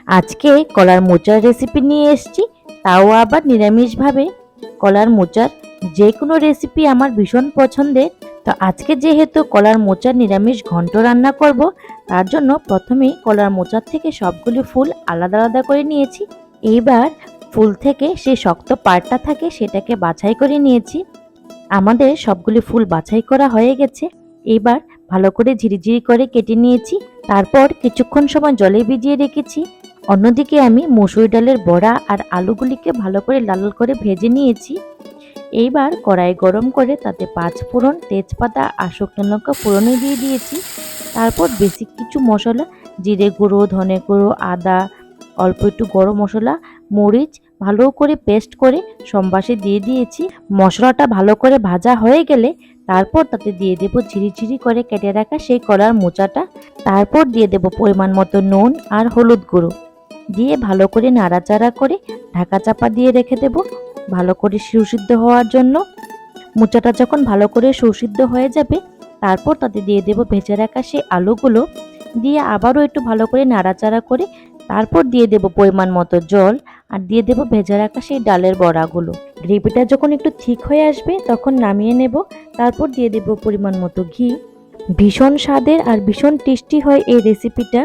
আজকে কলার মোচার রেসিপি নিয়ে এসেছি, তাও আবার নিরামিষভাবে। কলার মোচার যে কোনো রেসিপি আমার ভীষণ পছন্দের। তো আজকে যেহেতু কলার মোচার নিরামিষ ঘন্ট রান্না করব, তার জন্য প্রথমেই কলার মোচার থেকে সবগুলি ফুল আলাদা আলাদা করে নিয়েছি। এইবার ফুল থেকে যে শক্ত পার্টটা থাকে সেটাকে বাছাই করে নিয়েছি। আমাদের সবগুলি ফুল বাছাই করা হয়ে গেছে। এবার ভালো করে ঝিরিঝিরি করে কেটে নিয়েছি। তারপর কিছুক্ষণ সময় জলে ভিজিয়ে রেখেছি। অন্যদিকে আমি মসুর ডালের বড়া আর আলুগুলিকে ভালো করে লাল লাল করে ভেজে নিয়েছি। এইবার কড়াই গরম করে তাতে 5 ফোড়ন, তেজপাতা আর শুকনো লঙ্কা ফোড়নে দিয়ে দিয়েছি। তারপর বেসিক কিছু মশলা, জিরে গুঁড়ো, ধনে গুঁড়ো, আদা, অল্প একটু গরম মশলা, মরিচ ভালো করে পেস্ট করে সম্বাসে দিয়ে দিয়েছি। মশলাটা ভালো করে ভাজা হয়ে গেলে তারপর তাতে দিয়ে দেব ঝিরিঝিরি করে কেটে রাখা সেই কলার মোচাটা। তারপর দিয়ে দেব পরিমাণ মতো নুন আর হলুদ গুঁড়ো দিয়ে ভালো করে নাড়াচাড়া করে ঢাকা চাপা দিয়ে রেখে দেব ভালো করে সুসিদ্ধ হওয়ার জন্য। মোচাটা যখন ভালো করে সুসিদ্ধ হয়ে যাবে তারপর তাতে দিয়ে দেব ভেজে রাখা সেই আলুগুলো, দিয়ে আবারও একটু ভালো করে নাড়াচাড়া করে তারপর দিয়ে দেব পরিমাণ মতো জল আর দিয়ে দেব ভেজে রাখা সেই ডালের বড়াগুলো। গ্রেভিটা যখন একটু ঠিক হয়ে আসবে তখন নামিয়ে নেব। তারপর দিয়ে দেব পরিমাণ মতো ঘি। ভীষণ স্বাদের আর ভীষণ টেস্টি হয় এই রেসিপিটা।